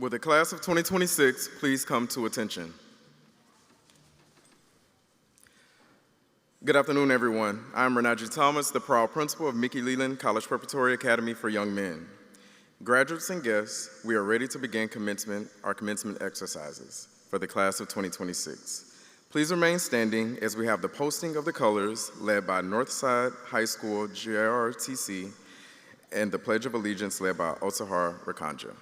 Will the class of 2026 please come to attention? Good afternoon, everyone. I'm Renaji Thomas, the proud principal of Mickey Leland College Preparatory Academy for Young Men. Graduates and guests, we are ready to begin our commencement exercises for the class of 2026. Please remain standing as we have the posting of the colors led by Northside High School JRTC and the Pledge of Allegiance led by Otahar Rakanja.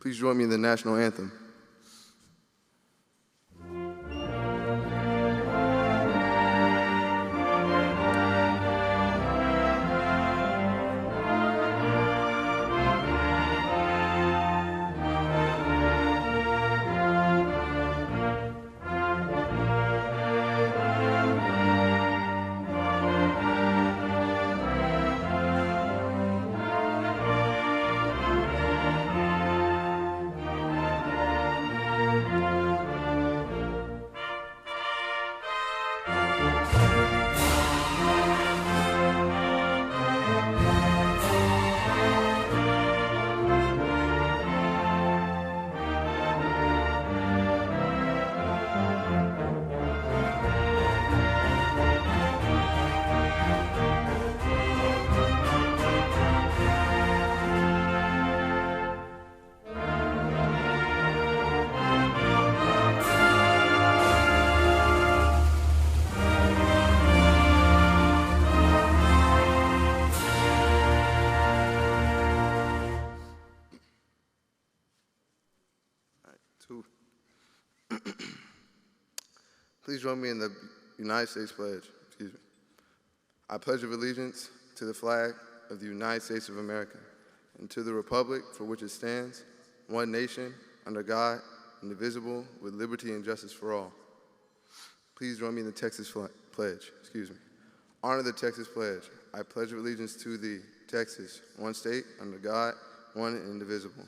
Please join me in the national anthem. Please join me in the United States Pledge. Excuse me. I pledge allegiance to the flag of the United States of America and to the republic for which it stands, one nation, under God, indivisible, with liberty and justice for all. Please join me in the Texas Pledge. Excuse me. Honor the Texas Pledge. I pledge allegiance to the Texas, one state, under God, one and indivisible.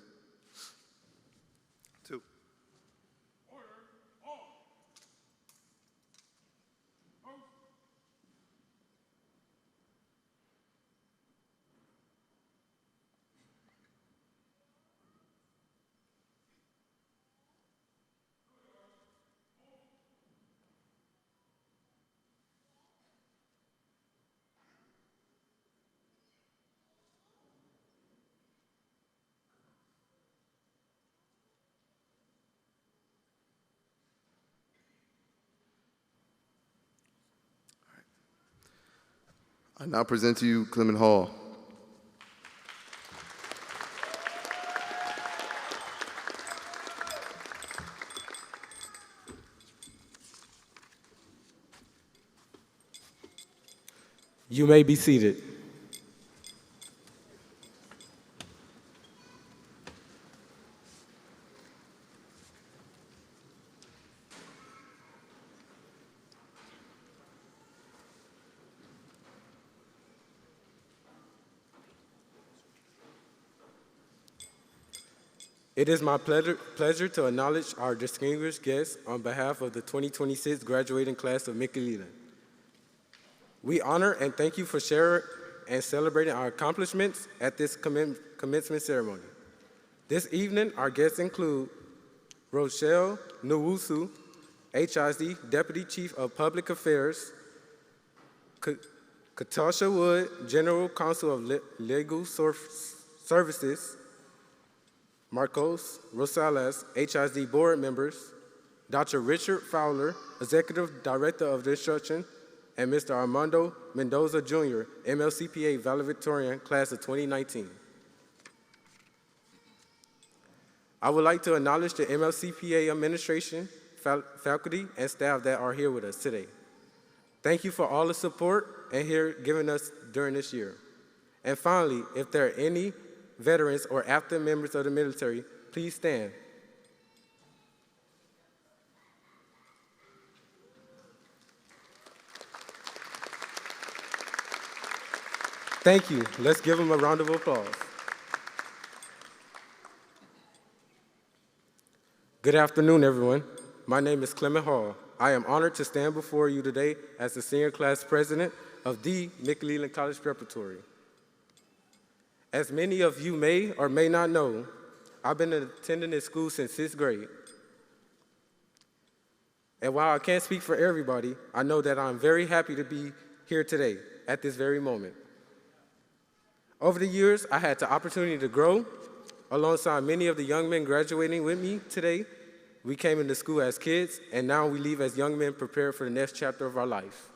I now present to you Clement Hall. You may be seated. It is my pleasure to acknowledge our distinguished guests on behalf of the 2026 graduating class of Mickey Leland. We honor and thank you for sharing and celebrating our accomplishments at this commencement ceremony. This evening, our guests include Rochelle Nwusu, HIC Deputy Chief of Public Affairs, Katasha Wood, General Counsel of Legal Services, Marcos Rosales, HIC Board Members, Dr. Richard Fowler, Executive Director of Instruction, and Mr. Armando Mendoza, Jr., MLCPA valedictorian, class of 2019. I would like to acknowledge the MLCPA administration, faculty, and staff that are here with us today. Thank you for all the support and here given us during this year. And finally, if there are any veterans or active members of the military, please stand. Thank you. Let's give them a round of applause. Good afternoon, everyone. My name is Clement Hall. I am honored to stand before you today as the senior class president of the Mickey Leland College Preparatory. As many of you may or may not know, I've been attending this school since 6th grade. And while I can't speak for everybody, I know that I'm very happy to be here today at this very moment. Over the years, I had the opportunity to grow alongside many of the young men graduating with me today. We came into school as kids, and now we leave as young men prepared for the next chapter of our life.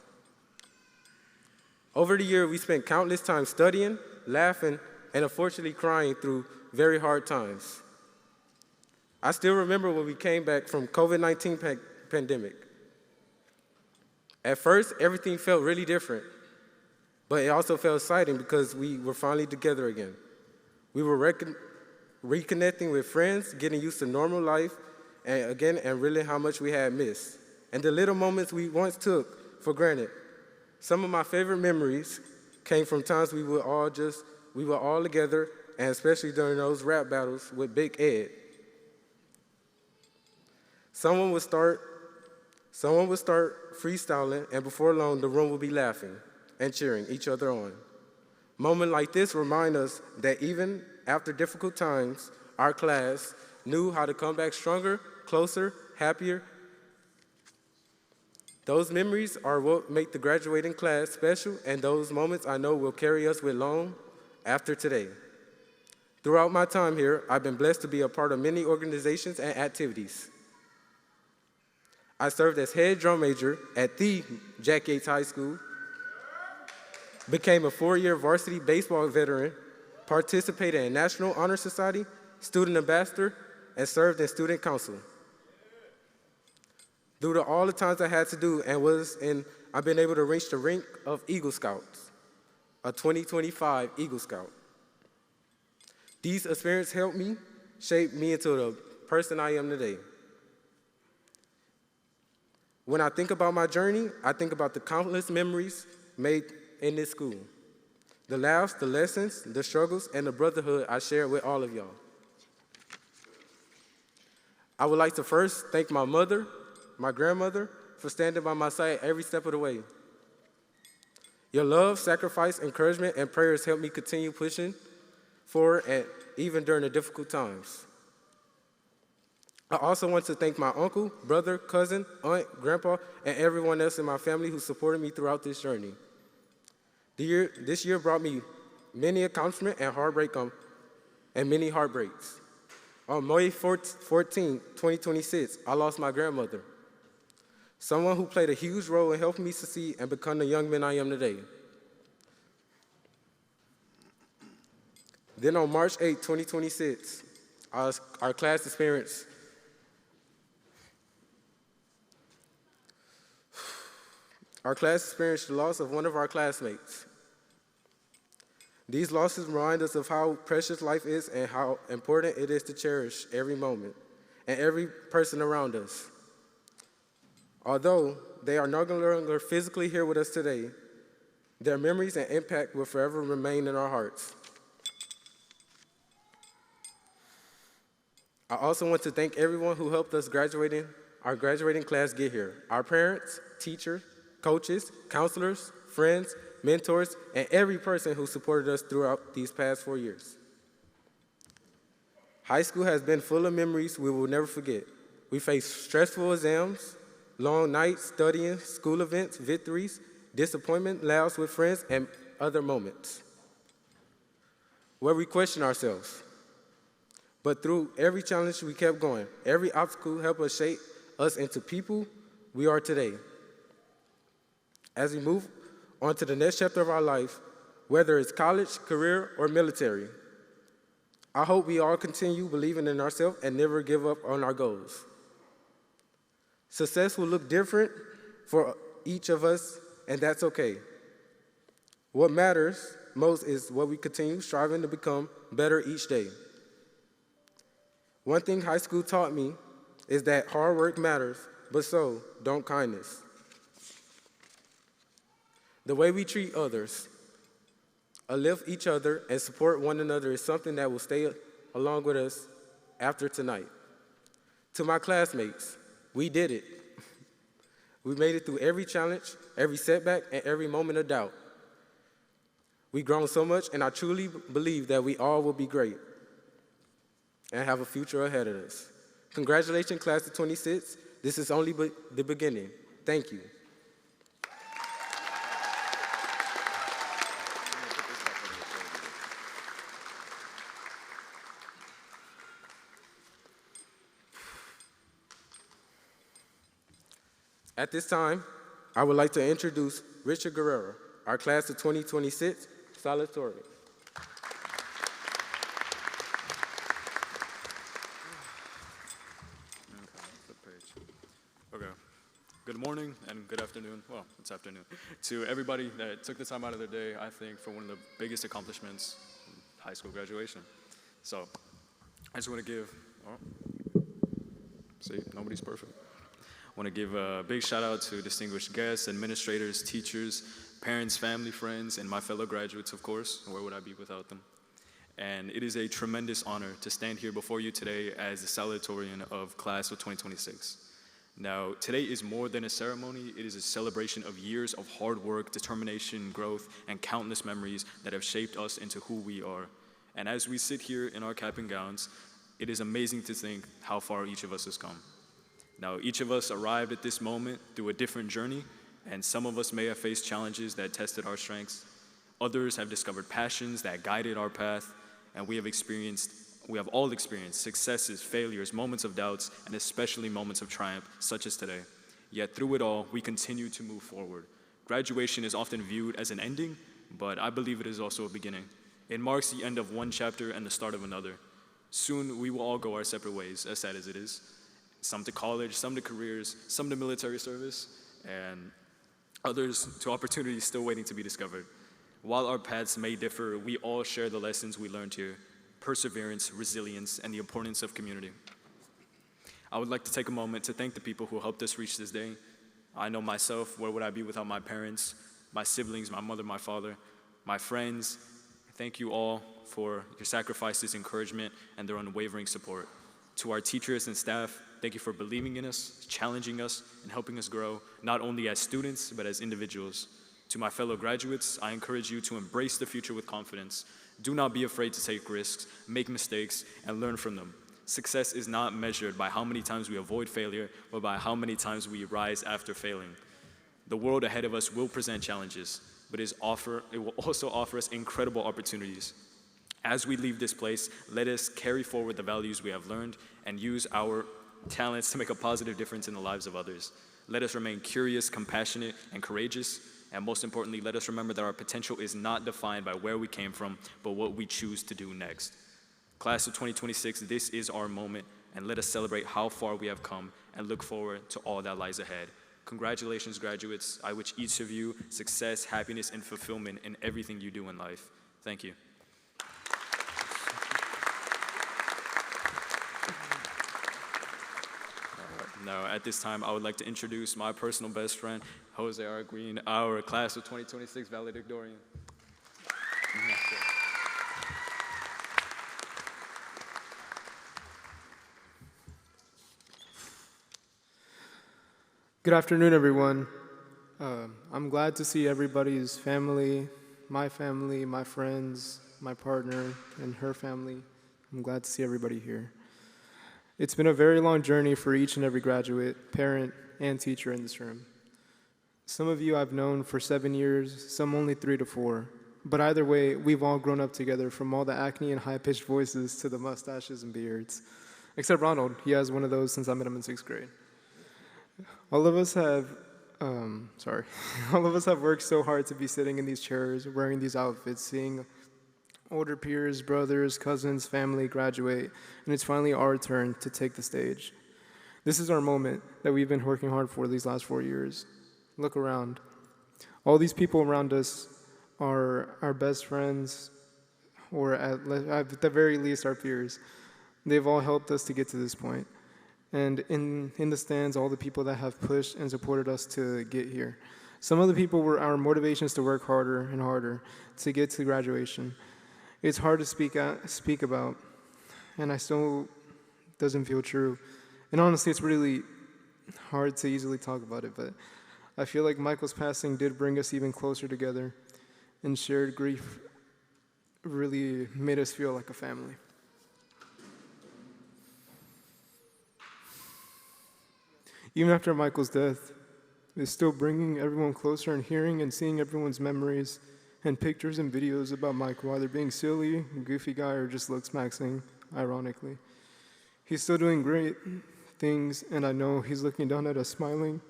Over the year, we spent countless time studying, laughing, and unfortunately crying through very hard times. I still remember when we came back from COVID-19 pandemic. At first, everything felt really different, but it also felt exciting because we were finally together again. We were reconnecting with friends, getting used to normal life, and really how much we had missed. And the little moments we once took for granted. Some of my favorite memories came from times we were all together, and especially during those rap battles with Big Ed. Someone would start freestyling, and before long, the room would be laughing and cheering each other on. Moments like this remind us that even after difficult times, our class knew how to come back stronger, closer, happier. Those memories are what make the graduating class special, and those moments I know will carry us with long after today. Throughout my time here, I've been blessed to be a part of many organizations and activities. I served as head drum major at the Jack Yates High School, became a 4-year varsity baseball veteran, participated in National Honor Society, student ambassador, and served in student council. Due to all the times I had to do I've been able to reach the rank of Eagle Scouts, a 2025 Eagle Scout. These experiences helped me shape me into the person I am today. When I think about my journey, I think about the countless memories made in this school. The laughs, the lessons, the struggles, and the brotherhood I shared with all of y'all. I would like to first thank my mother, my grandmother, for standing by my side every step of the way. Your love, sacrifice, encouragement, and prayers helped me continue pushing forward, and even during the difficult times. I also want to thank my uncle, brother, cousin, aunt, grandpa, and everyone else in my family who supported me throughout this journey. This year brought me many accomplishments and many heartbreaks. On May 14, 2026, I lost my grandmother, someone who played a huge role in helping me succeed and become the young man I am today. Then on March 8, 2026, our class experienced the loss of one of our classmates. These losses remind us of how precious life is and how important it is to cherish every moment and every person around us. Although they are no longer physically here with us today, their memories and impact will forever remain in our hearts. I also want to thank everyone who helped our graduating class get here. Our parents, teachers, coaches, counselors, friends, mentors, and every person who supported us throughout these past 4 years. High school has been full of memories we will never forget. We faced stressful exams, long nights studying, school events, victories, disappointment, laughs with friends, and other moments where we questioned ourselves. But through every challenge, we kept going. Every obstacle helped us shape us into people we are today. As we move on to the next chapter of our life, whether it's college, career, or military, I hope we all continue believing in ourselves and never give up on our goals. Success will look different for each of us, and that's okay. What matters most is what we continue striving to become better each day. One thing high school taught me is that hard work matters, but so don't kindness. The way we treat others, uplift each other, and support one another is something that will stay along with us after tonight. To my classmates, we did it. We made it through every challenge, every setback, and every moment of doubt. We've grown so much, and I truly believe that we all will be great and have a future ahead of us. Congratulations, class of 26. This is only the beginning. Thank you. At this time, I would like to introduce Richard Guerrero, our class of 2026 salutatorian. Okay. Good morning and good afternoon. Well, it's afternoon. To everybody that took the time out of their day, I think, for one of the biggest accomplishments in high school graduation. So, I just want to give, see, nobody's perfect. I want to give a big shout out to distinguished guests, administrators, teachers, parents, family, friends, and my fellow graduates, of course. Where would I be without them? And it is a tremendous honor to stand here before you today as the salutatorian of class of 2026. Now, today is more than a ceremony. It is a celebration of years of hard work, determination, growth, and countless memories that have shaped us into who we are. And as we sit here in our cap and gowns, it is amazing to think how far each of us has come. Now, each of us arrived at this moment through a different journey, and some of us may have faced challenges that tested our strengths. Others have discovered passions that guided our path, and we have all experienced successes, failures, moments of doubts, and especially moments of triumph, such as today. Yet through it all, we continue to move forward. Graduation is often viewed as an ending, but I believe it is also a beginning. It marks the end of one chapter and the start of another. Soon, we will all go our separate ways, as sad as it is. Some to college, some to careers, some to military service, and others to opportunities still waiting to be discovered. While our paths may differ, we all share the lessons we learned here: perseverance, resilience, and the importance of community. I would like to take a moment to thank the people who helped us reach this day. I know myself, where would I be without my parents, my siblings, my mother, my father, my friends. Thank you all for your sacrifices, encouragement, and their unwavering support. To our teachers and staff, thank you for believing in us, challenging us, and helping us grow, not only as students, but as individuals. To my fellow graduates, I encourage you to embrace the future with confidence. Do not be afraid to take risks, make mistakes, and learn from them. Success is not measured by how many times we avoid failure, but by how many times we rise after failing. The world ahead of us will present challenges, but it will also offer us incredible opportunities. As we leave this place, let us carry forward the values we have learned and use our talents to make a positive difference in the lives of others. Let us remain curious, compassionate, and courageous. And most importantly, let us remember that our potential is not defined by where we came from, but what we choose to do next. Class of 2026, this is our moment, and let us celebrate how far we have come and look forward to all that lies ahead. Congratulations, graduates. I wish each of you success, happiness, and fulfillment in everything you do in life. Thank you. Now, at this time, I would like to introduce my personal best friend, Jose R. Green, our class of 2026 valedictorian. Good afternoon, everyone. I'm glad to see everybody's family, my friends, my partner, and her family. I'm glad to see everybody here. It's been a very long journey for each and every graduate, parent, and teacher in this room. Some of you I've known for 7 years, some only 3 to 4. But either way, we've all grown up together, from all the acne and high-pitched voices to the mustaches and beards. Except Ronald, he has one of those since I met him in 6th grade. All of us have, sorry, all of us have worked so hard to be sitting in these chairs, wearing these outfits, seeing older peers, brothers, cousins, family graduate, and it's finally our turn to take the stage. This is our moment that we've been working hard for these last 4 years. Look around. All these people around us are our best friends, or at the very least, our peers. They've all helped us to get to this point. And in the stands, all the people that have pushed and supported us to get here. Some of the people were our motivations to work harder and harder to get to graduation. It's hard to speak about, and I still doesn't feel true. And honestly, it's really hard to easily talk about it, but I feel like Michael's passing did bring us even closer together, and shared grief really made us feel like a family. Even after Michael's death, it's still bringing everyone closer and hearing and seeing everyone's memories and pictures and videos about Michael, either being silly, goofy guy, or just looks maxing, ironically. He's still doing great things, and I know he's looking down at us smiling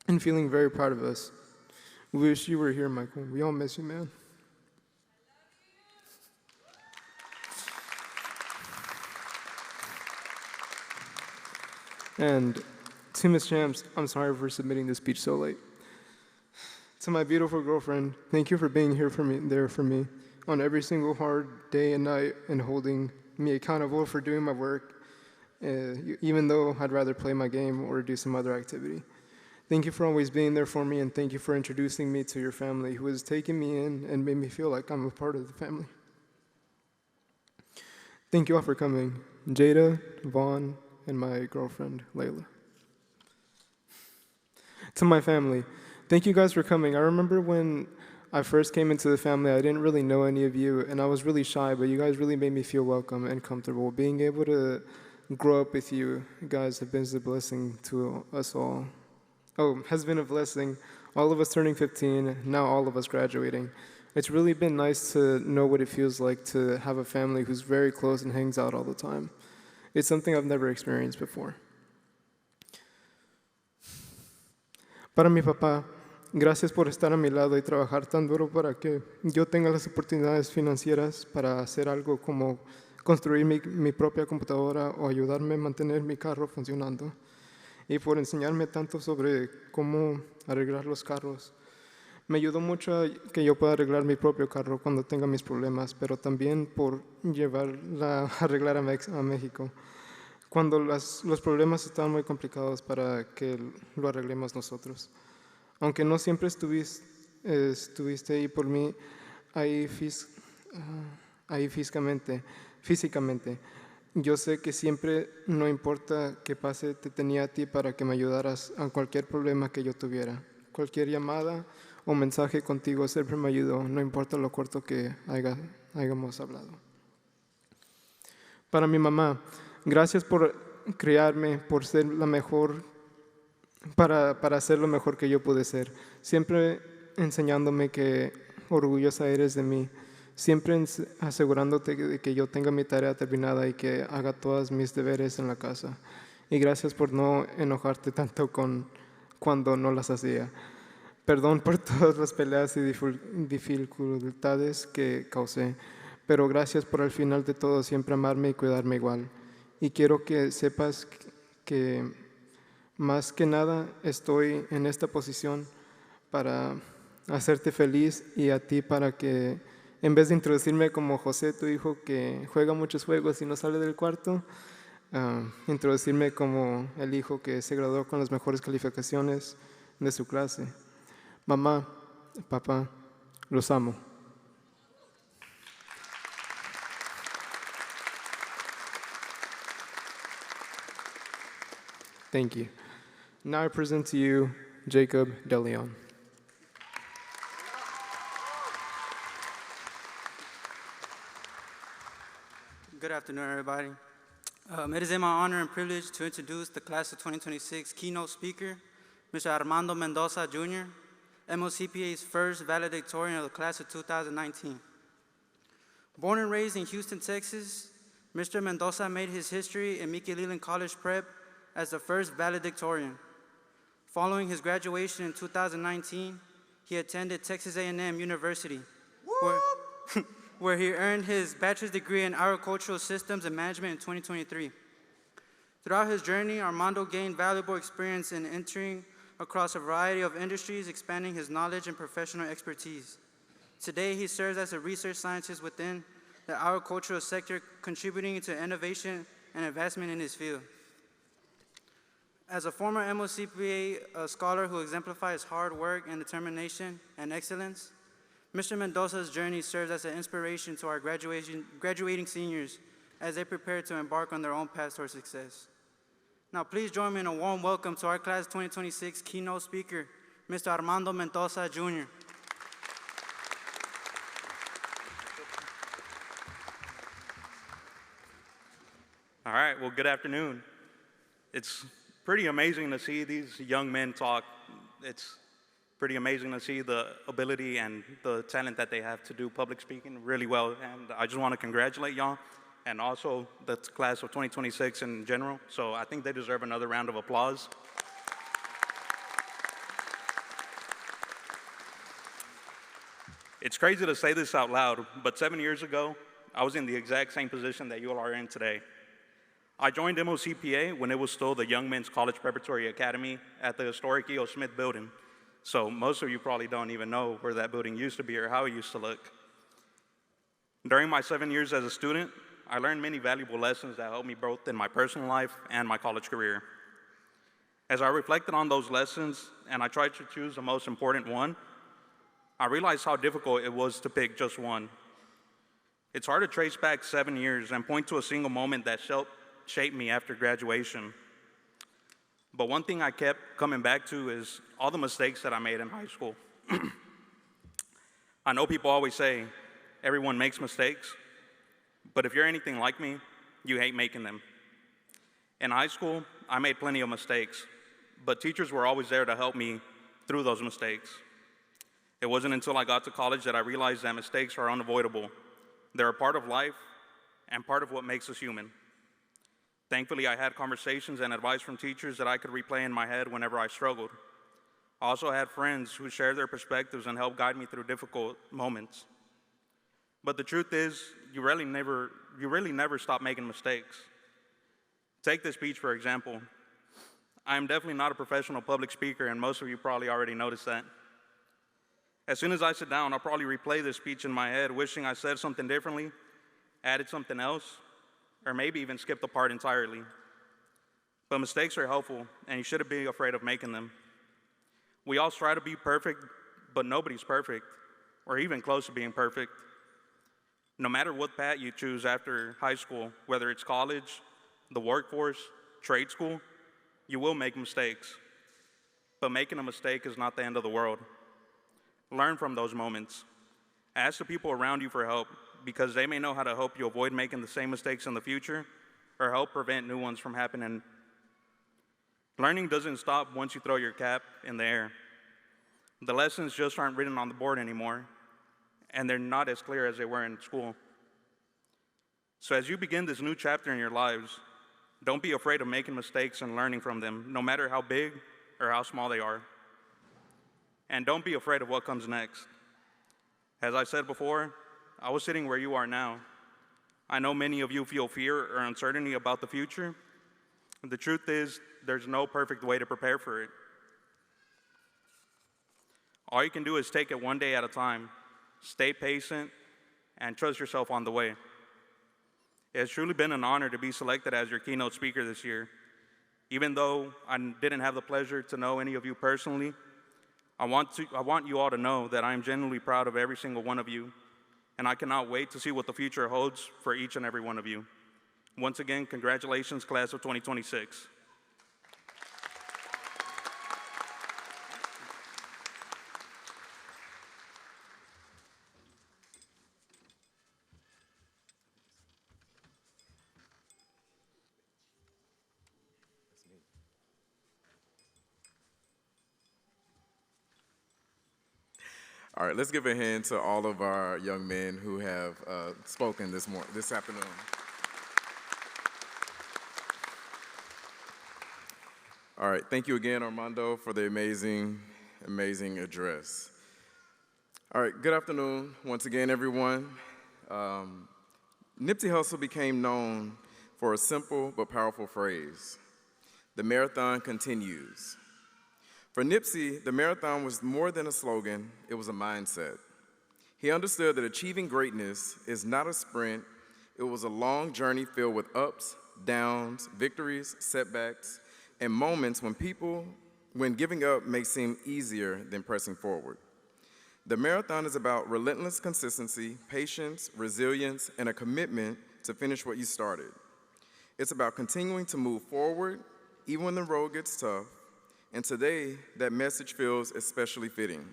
and feeling very proud of us. We wish you were here, Michael. We all miss you, man. And to Ms. Champs, I'm sorry for submitting this speech so late. To my beautiful girlfriend, thank you for being here for me, there for me, on every single hard day and night, and holding me accountable for doing my work, even though I'd rather play my game or do some other activity. Thank you for always being there for me, and thank you for introducing me to your family, who has taken me in and made me feel like I'm a part of the family. Thank you all for coming. Jada, Vaughn, and my girlfriend, Layla. To my family, thank you guys for coming. I remember when I first came into the family, I didn't really know any of you, and I was really shy, but you guys really made me feel welcome and comfortable. Being able to grow up with you guys have been a blessing to us all. Has been a blessing. All of us turning 15, now all of us graduating. It's really been nice to know what it feels like to have a family who's very close and hangs out all the time. It's something I've never experienced before. Para mi papá, gracias por estar a mi lado y trabajar tan duro para que yo tenga las oportunidades financieras para hacer algo como construir mi propia computadora o ayudarme a mantener mi carro funcionando. Y por enseñarme tanto sobre cómo arreglar los carros. Me ayudó mucho a que yo pueda arreglar mi propio carro cuando tenga mis problemas, pero también por llevarla a arreglar a México, cuando los problemas estaban muy complicados para que lo arreglemos nosotros. Aunque no siempre estuviste ahí por mí, ahí físicamente, yo sé que siempre, no importa qué pase, te tenía a ti para que me ayudaras a cualquier problema que yo tuviera. Cualquier llamada o mensaje contigo siempre me ayudó, no importa lo corto que hayamos hablado. Para mi mamá, gracias por criarme, por ser la mejor, para hacer lo mejor que yo pude ser. Siempre enseñándome que orgullosa eres de mí. Siempre asegurándote de que yo tenga mi tarea terminada y que haga todos mis deberes en la casa. Y gracias por no enojarte tanto cuando no las hacía. Perdón por todas las peleas y dificultades que causé, pero gracias por al final de todo siempre amarme y cuidarme igual. Y quiero que sepas que más que nada estoy en esta posición para hacerte feliz, y a ti para que, en vez de introducirme como José, tu hijo que juega muchos juegos y no sale del cuarto, introducirme como el hijo que se graduó con las mejores calificaciones de su clase. Mamá, papá, los amo. Thank you. Now I present to you Jacob DeLeon. Good afternoon, everybody. It is my honor and privilege to introduce the class of 2026 keynote speaker, Mr. Armando Mendoza, Jr., MOCPA's first valedictorian of the class of 2019. Born and raised in Houston, Texas, Mr. Mendoza made his history in Mickey Leland College Prep as the first valedictorian. Following his graduation in 2019, he attended Texas A&M University, where he earned his bachelor's degree in agricultural systems and management in 2023. Throughout his journey, Armando gained valuable experience in entering across a variety of industries, expanding his knowledge and professional expertise. Today, he serves as a research scientist within the agricultural sector, contributing to innovation and advancement in his field. As a former MOCPA scholar who exemplifies hard work and determination and excellence, Mr. Mendoza's journey serves as an inspiration to our graduating seniors as they prepare to embark on their own path toward success. Now, please join me in a warm welcome to our Class 2026 keynote speaker, Mr. Armando Mendoza, Jr. All right, well, good afternoon. It's pretty amazing to see these young men talk. It's pretty amazing to see the ability and the talent that they have to do public speaking really well. And I just want to congratulate y'all and also the class of 2026 in general. So I think they deserve another round of applause. It's crazy to say this out loud, but 7 years ago, I was in the exact same position that you all are in today. I joined MOCPA when it was still the Young Men's College Preparatory Academy at the historic E.O. Smith building. So most of you probably don't even know where that building used to be or how it used to look. During my 7 years as a student, I learned many valuable lessons that helped me both in my personal life and my college career. As I reflected on those lessons and I tried to choose the most important one, I realized how difficult it was to pick just one. It's hard to trace back 7 years and point to a single moment that shaped me after graduation. But one thing I kept coming back to is all the mistakes that I made in high school. I know people always say, everyone makes mistakes, but if you're anything like me, you hate making them. In high school, I made plenty of mistakes, but teachers were always there to help me through those mistakes. It wasn't until I got to college that I realized that mistakes are unavoidable. They're a part of life and part of what makes us human. Thankfully, I had conversations and advice from teachers that I could replay in my head whenever I struggled. I also had friends who shared their perspectives and helped guide me through difficult moments. But the truth is, you really never stop making mistakes. Take this speech, for example. I am definitely not a professional public speaker, and most of you probably already noticed that. As soon as I sit down, I'll probably replay this speech in my head, wishing I said something differently, added something else, or maybe even skipped the part entirely. But mistakes are helpful, and you shouldn't be afraid of making them. We all try to be perfect, but nobody's perfect, or even close to being perfect. No matter what path you choose after high school, whether it's college, the workforce, trade school, you will make mistakes. But making a mistake is not the end of the world. Learn from those moments. Ask the people around you for help, because they may know how to help you avoid making the same mistakes in the future or help prevent new ones from happening. Learning doesn't stop once you throw your cap in the air. The lessons just aren't written on the board anymore, and they're not as clear as they were in school. So as you begin this new chapter in your lives, don't be afraid of making mistakes and learning from them, no matter how big or how small they are. And don't be afraid of what comes next. As I said before, I was sitting where you are now. I know many of you feel fear or uncertainty about the future. The truth is, there's no perfect way to prepare for it. All you can do is take it one day at a time, stay patient, and trust yourself on the way. It has truly been an honor to be selected as your keynote speaker this year. Even though I didn't have the pleasure to know any of you personally, I want you all to know that I am genuinely proud of every single one of you, and I cannot wait to see what the future holds for each and every one of you. Once again, congratulations, class of 2026. All right, let's give a hand to all of our young men who have spoken this afternoon. All right, thank you again, Armando, for the amazing, amazing address. All right, good afternoon once again, everyone. Nipsey Hussle became known for a simple but powerful phrase: the marathon continues. For Nipsey, the marathon was more than a slogan, it was a mindset. He understood that achieving greatness is not a sprint, it was a long journey filled with ups, downs, victories, setbacks, and moments when giving up may seem easier than pressing forward. The marathon is about relentless consistency, patience, resilience, and a commitment to finish what you started. It's about continuing to move forward, even when the road gets tough, and today, that message feels especially fitting.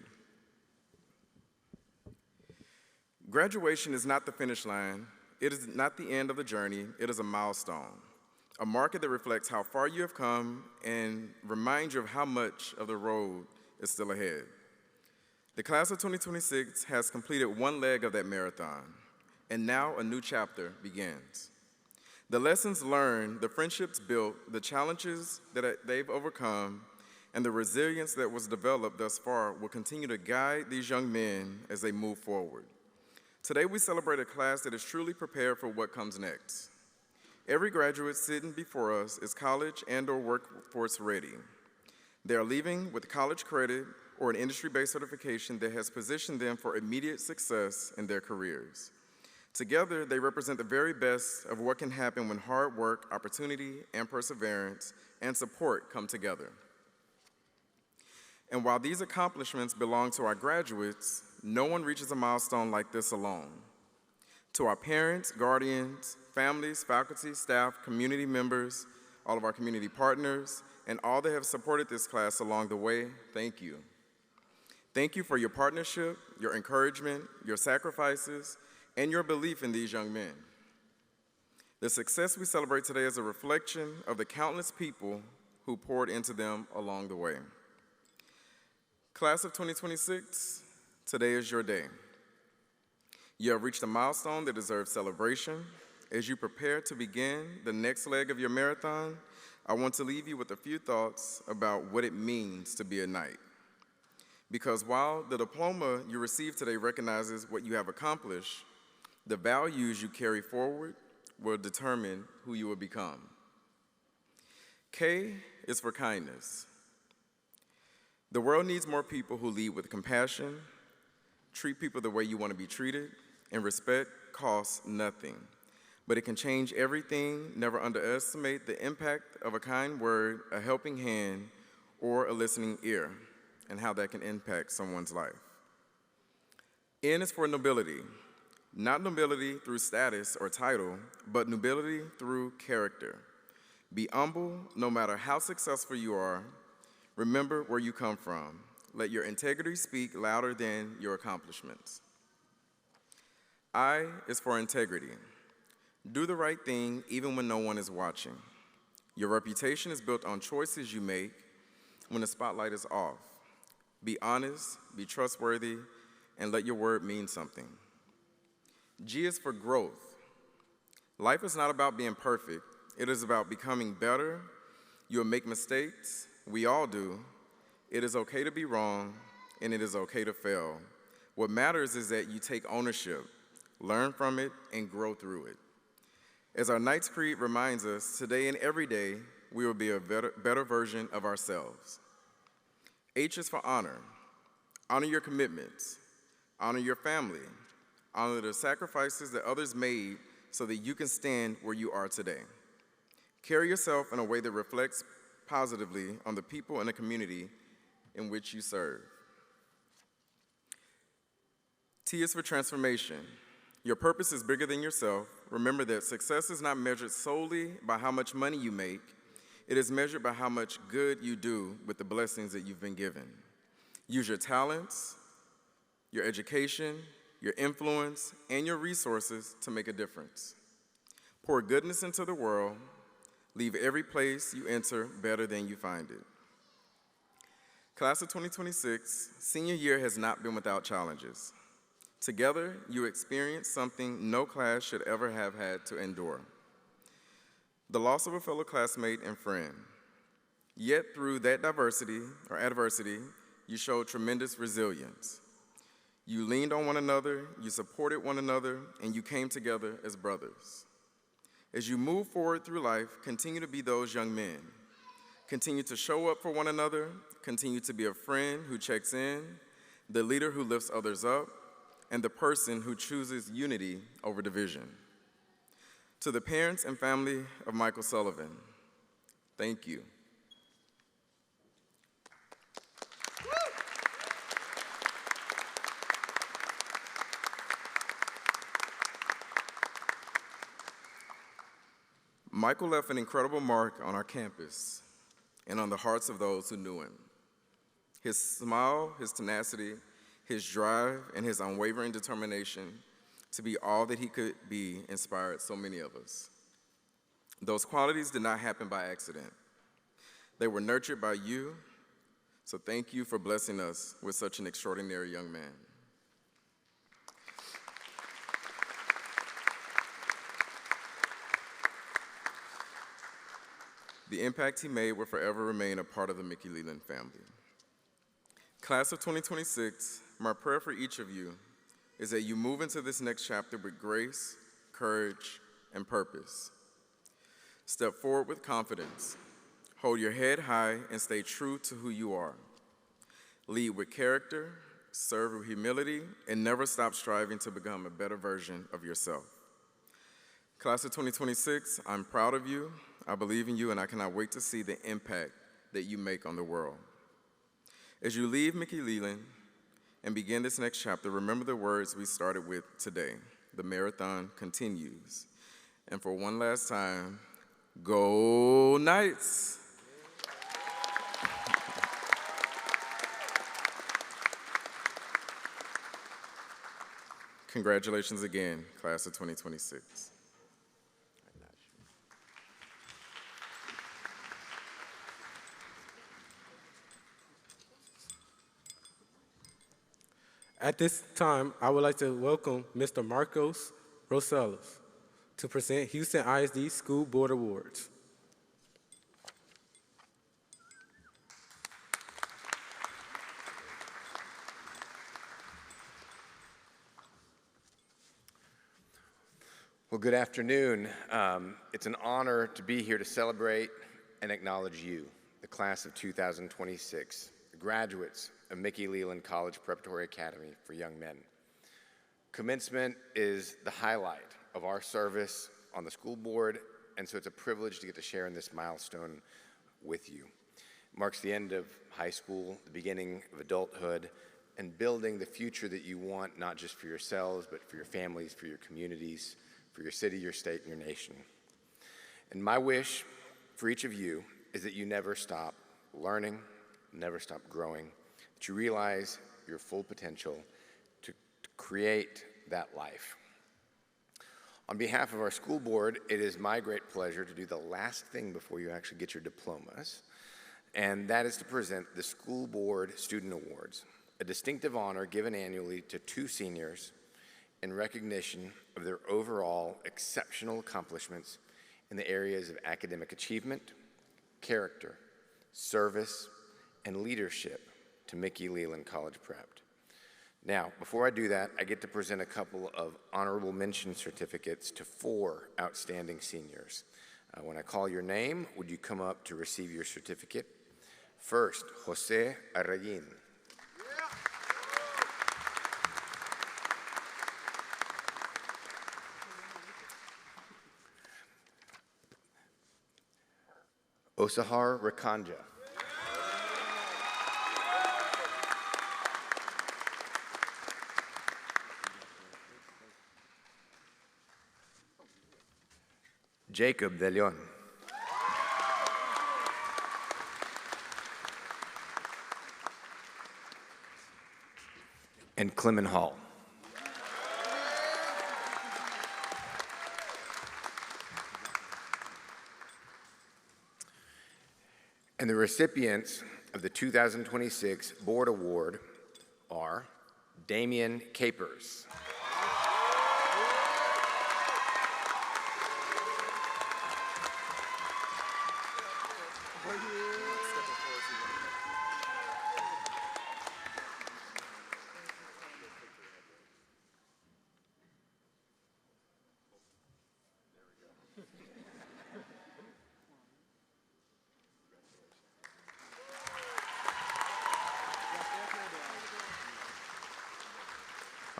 Graduation is not the finish line. It is not the end of the journey. It is a milestone, a marker that reflects how far you have come and reminds you of how much of the road is still ahead. The class of 2026 has completed one leg of that marathon, and now a new chapter begins. The lessons learned, the friendships built, the challenges that they've overcome, and the resilience that was developed thus far will continue to guide these young men as they move forward. Today, we celebrate a class that is truly prepared for what comes next. Every graduate sitting before us is college and/or workforce ready. They are leaving with college credit or an industry-based certification that has positioned them for immediate success in their careers. Together, they represent the very best of what can happen when hard work, opportunity, and perseverance and support come together. And while these accomplishments belong to our graduates, no one reaches a milestone like this alone. To our parents, guardians, families, faculty, staff, community members, all of our community partners, and all that have supported this class along the way, thank you. Thank you for your partnership, your encouragement, your sacrifices, and your belief in these young men. The success we celebrate today is a reflection of the countless people who poured into them along the way. Class of 2026, today is your day. You have reached a milestone that deserves celebration. As you prepare to begin the next leg of your marathon, I want to leave you with a few thoughts about what it means to be a knight. Because while the diploma you receive today recognizes what you have accomplished, the values you carry forward will determine who you will become. K is for kindness. The world needs more people who lead with compassion, treat people the way you want to be treated, and respect costs nothing. But it can change everything. Never underestimate the impact of a kind word, a helping hand, or a listening ear, and how that can impact someone's life. N is for nobility. Not nobility through status or title, but nobility through character. Be humble no matter how successful you are. Remember where you come from. Let your integrity speak louder than your accomplishments. I is for integrity. Do the right thing even when no one is watching. Your reputation is built on choices you make when the spotlight is off. Be honest, be trustworthy, and let your word mean something. G is for growth. Life is not about being perfect. It is about becoming better. You'll make mistakes. We all do. It is okay to be wrong, and it is okay to fail. What matters is that you take ownership, learn from it, and grow through it. As our Knight's Creed reminds us, today and every day, we will be a better version of ourselves. H is for honor. Honor your commitments. Honor your family. Honor the sacrifices that others made so that you can stand where you are today. Carry yourself in a way that reflects positively on the people and the community in which you serve. T is for transformation. Your purpose is bigger than yourself. Remember that success is not measured solely by how much money you make. It is measured by how much good you do with the blessings that you've been given. Use your talents, your education, your influence, and your resources to make a difference. Pour goodness into the world. Leave every place you enter better than you find it. Class of 2026, senior year has not been without challenges. Together, you experience something no class should ever have had to endure: the loss of a fellow classmate and friend. Yet through that diversity or adversity, you showed tremendous resilience. You leaned on one another, you supported one another, and you came together as brothers. As you move forward through life, continue to be those young men. Continue to show up for one another, continue to be a friend who checks in, the leader who lifts others up, and the person who chooses unity over division. To the parents and family of Michael Sullivan, thank you. Michael left an incredible mark on our campus and on the hearts of those who knew him. His smile, his tenacity, his drive, and his unwavering determination to be all that he could be inspired so many of us. Those qualities did not happen by accident. They were nurtured by you, so thank you for blessing us with such an extraordinary young man. The impact he made will forever remain a part of the Mickey Leland family. Class of 2026, my prayer for each of you is that you move into this next chapter with grace, courage, and purpose. Step forward with confidence. Hold your head high and stay true to who you are. Lead with character, serve with humility, and never stop striving to become a better version of yourself. Class of 2026, I'm proud of you, I believe in you, and I cannot wait to see the impact that you make on the world. As you leave Mickey Leland and begin this next chapter, remember the words we started with today. The marathon continues. And for one last time, go Knights! Congratulations again, class of 2026. At this time, I would like to welcome Mr. Marcos Rosales to present Houston ISD School Board Awards. Well, good afternoon. It's an honor to be here to celebrate and acknowledge you, the class of 2026, the graduates of Mickey Leland College Preparatory Academy for Young Men. Commencement is the highlight of our service on the school board, and so it's a privilege to get to share in this milestone with you. It marks the end of high school, the beginning of adulthood, and building the future that you want, not just for yourselves, but for your families, for your communities, for your city, your state, and your nation. And my wish for each of you is that you never stop learning, never stop growing, that you realize your full potential to create that life. On behalf of our school board, it is my great pleasure to do the last thing before you actually get your diplomas, and that is to present the School Board Student Awards, a distinctive honor given annually to 2 seniors in recognition of their overall exceptional accomplishments in the areas of academic achievement, character, service, and leadership to Mickey Leland College Prepped. Now, before I do that, I get to present a couple of honorable mention certificates to 4 outstanding seniors. When I call your name, would you come up to receive your certificate? First, Jose Arreguin. Osahar Rakanja. Jacob De Leon. And Clement Hall. And the recipients of the 2026 Board Award are Damian Capers,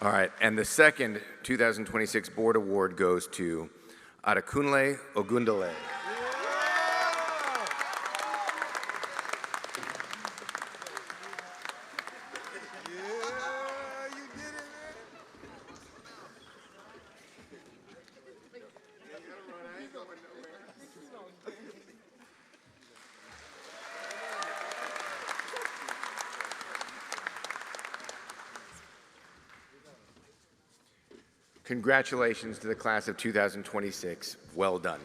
All right, and the second 2026 Board Award goes to Adekunle Ogundele. Congratulations to the class of 2026. Well done.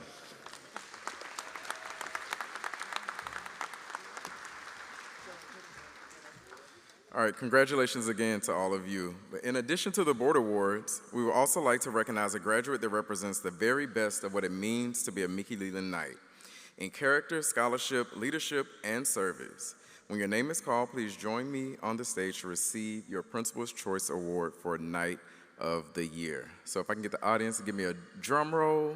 All right, congratulations again to all of you. But in addition to the board awards, we would also like to recognize a graduate that represents the very best of what it means to be a Mickey Leland Knight in character, scholarship, leadership, and service. When your name is called, please join me on the stage to receive your Principal's Choice Award for Knight of the Year. So if I can get the audience to give me a drum roll.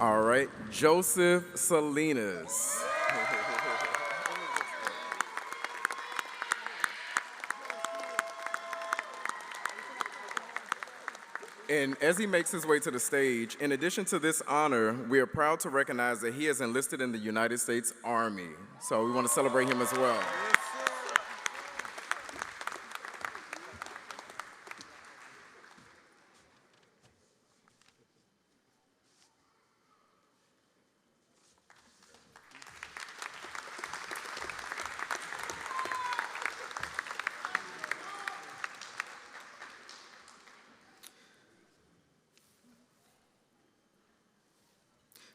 All right, Joseph Salinas. And as he makes his way to the stage, in addition to this honor, we are proud to recognize that he has enlisted in the United States Army. So we want to celebrate him as well.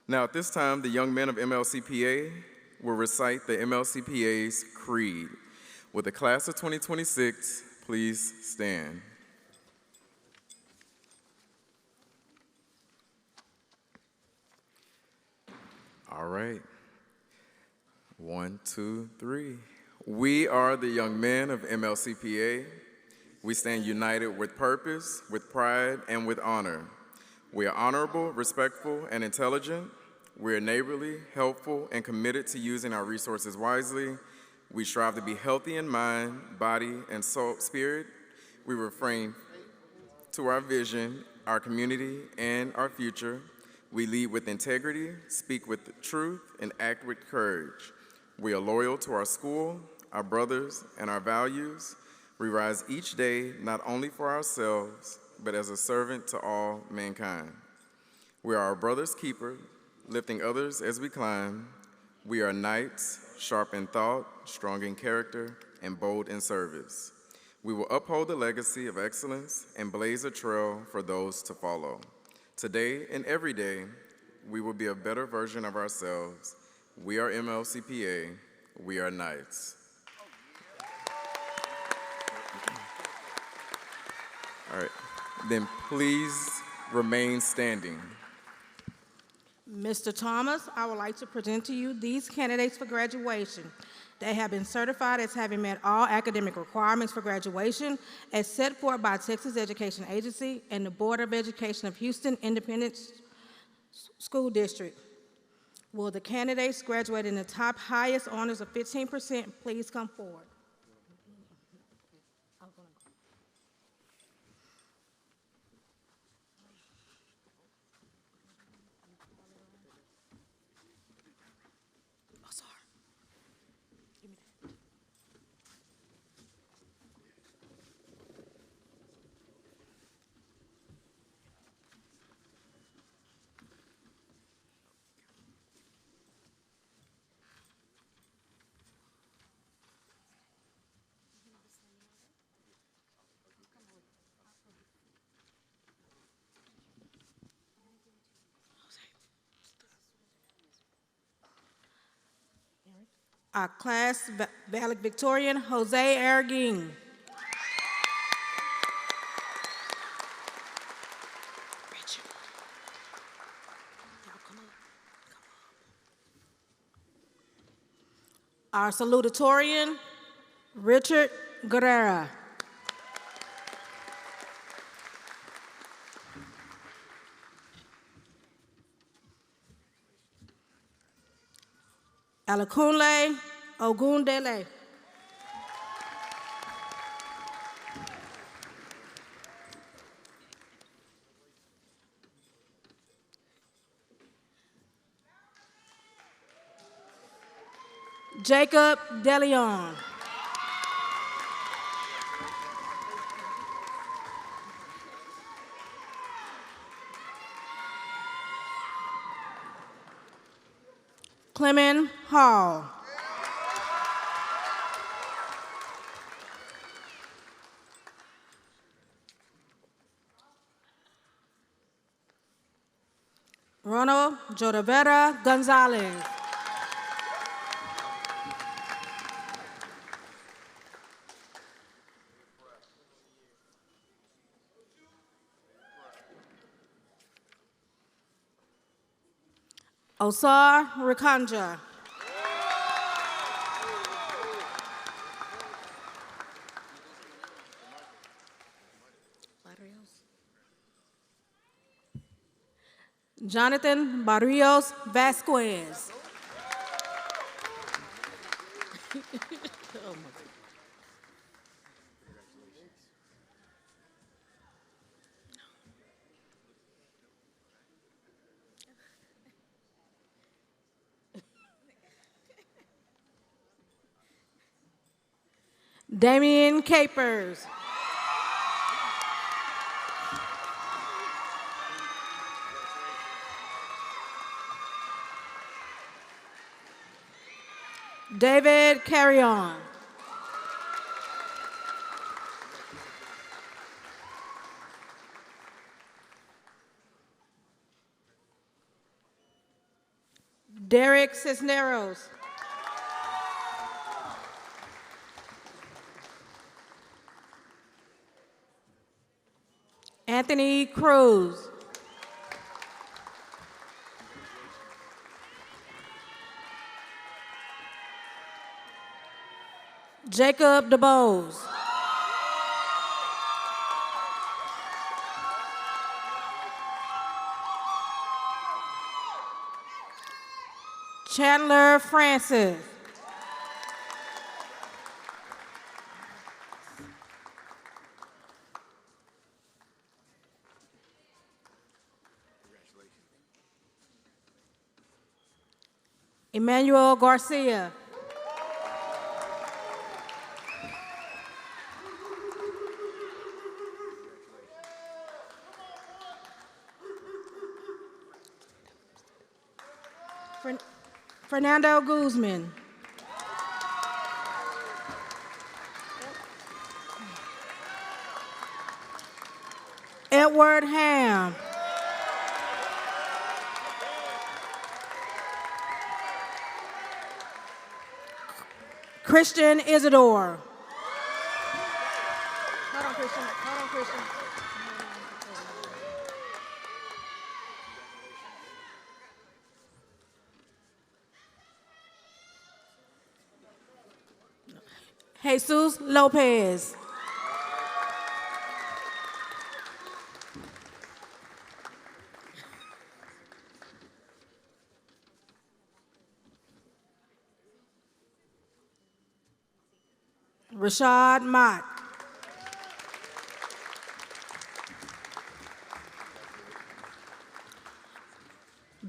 Now, at this time, the young men of MLCPA will recite the MLCPA's creed. With the class of 2026, please stand. All right. 1, 2, 3. We are the young men of MLCPA. We stand united with purpose, with pride, and with honor. We are honorable, respectful, and intelligent. We are neighborly, helpful, and committed to using our resources wisely. We strive to be healthy in mind, body, and soul, spirit. We refrain to our vision, our community, and our future. We lead with integrity, speak with truth, and act with courage. We are loyal to our school, our brothers, and our values. We rise each day not only for ourselves, but as a servant to all mankind. We are our brother's keeper, lifting others as we climb. We are knights, sharp in thought, strong in character, and bold in service. We will uphold the legacy of excellence and blaze a trail for those to follow. Today and every day, we will be a better version of ourselves. We are MLCPA. We are knights. All right, then please remain standing. Mr. Thomas, I would like to present to you these candidates for graduation. They have been certified as having met all academic requirements for graduation as set forth by Texas Education Agency and the Board of Education of Houston Independent School District. Will the candidates graduate in the top highest honors of 15% please come forward? Our class valedictorian, Jose Erguin. Our salutatorian, Richard Guerrera. Alakunle Ogundele. Jacob DeLeon. Clement Hall. Ronald Jodavera Gonzalez. Osar Rakanja. Jonathan Barrios Vasquez. Damian Capers. David Carrion. Derek Cisneros. Anthony Cruz. Jacob DeBose. Chandler Francis. Emmanuel Garcia. Fernando Guzman. Edward Ham. Christian Isidore. Hold on, Christian. Hold on, Christian. Jesus Lopez. Rashad Mott.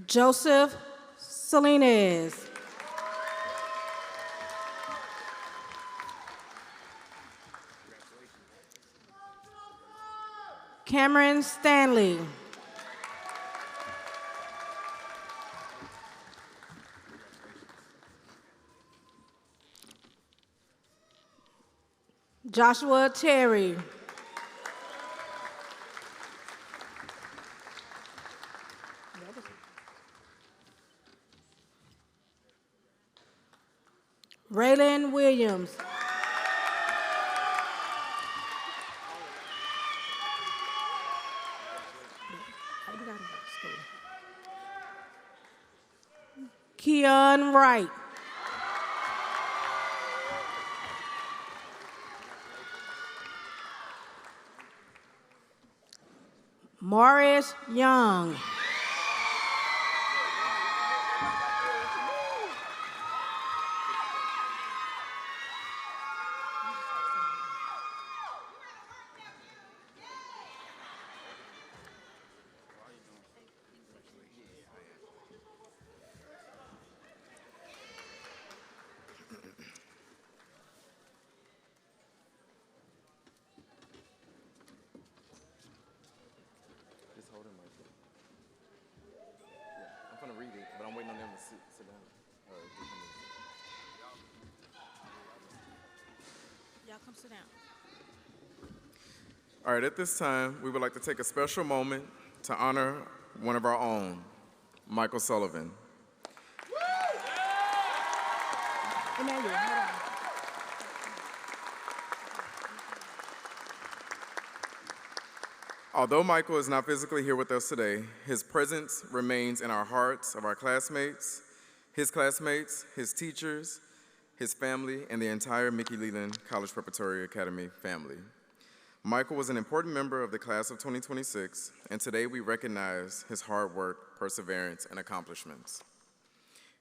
Joseph Salinas. Cameron Stanley. Joshua Terry. Raylan Williams. Keon Wright. Morris Young. Y'all come sit down. All right, at this time, we would like to take a special moment to honor one of our own, Michael Sullivan. Emmanuel, hold on. Although Michael is not physically here with us today, his presence remains in our hearts of our classmates, his teachers, his family, and the entire Mickey Leland College Preparatory Academy family. Michael was an important member of the class of 2026, and today we recognize his hard work, perseverance, and accomplishments.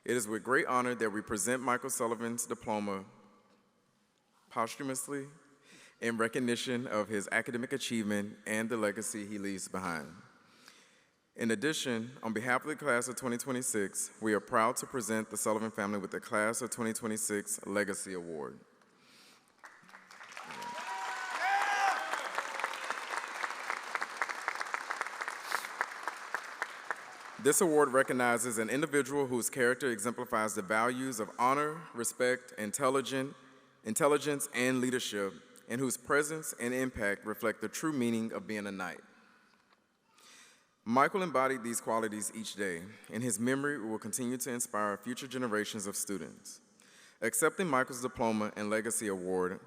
It is with great honor that we present Michael Sullivan's diploma posthumously in recognition of his academic achievement and the legacy he leaves behind. In addition, on behalf of the class of 2026, we are proud to present the Sullivan family with the Class of 2026 Legacy Award. This award recognizes an individual whose character exemplifies the values of honor, respect, intelligence, and leadership, and whose presence and impact reflect the true meaning of being a knight. Michael embodied these qualities each day, and his memory will continue to inspire future generations of students. Accepting Michael's diploma and legacy award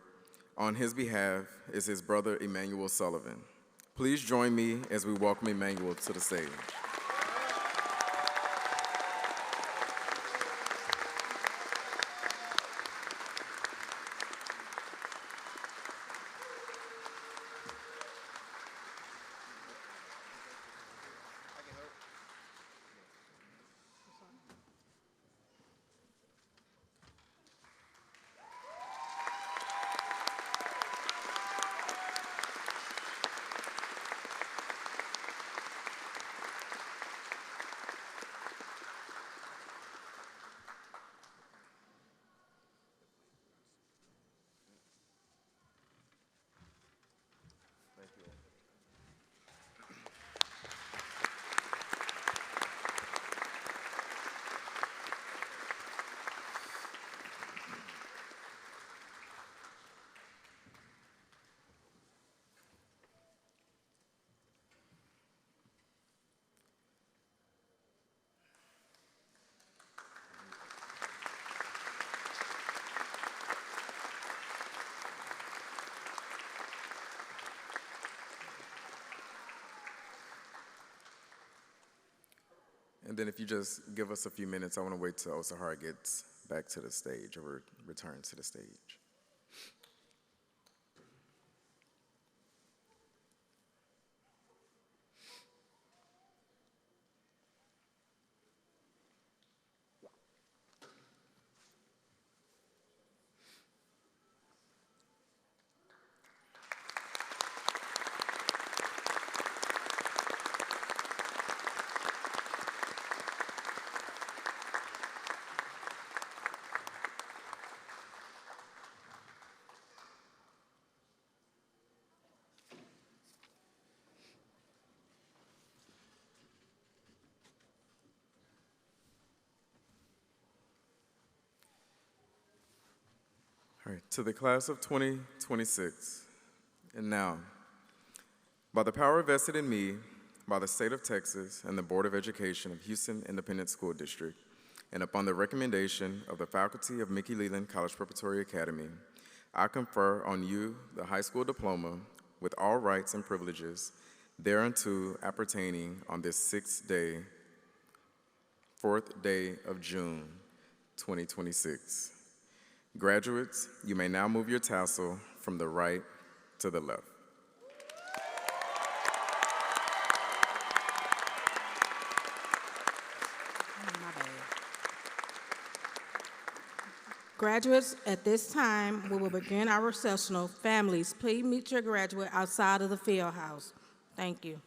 on his behalf is his brother, Emmanuel Sullivan. Please join me as we welcome Emmanuel to the stage. And then if you just give us a few minutes, I want to wait till Osahara gets back to the stage or returns to the stage. All right, to the class of 2026, and now, by the power vested in me by the state of Texas and the Board of Education of Houston Independent School District, and upon the recommendation of the faculty of Mickey Leland College Preparatory Academy, I confer on you the high school diploma with all rights and privileges thereunto appertaining on this 4th day of June, 2026. Graduates, you may now move your tassel from the right to the left. Graduates, at this time, we will begin our recessional. Families, please meet your graduate outside of the field house. Thank you.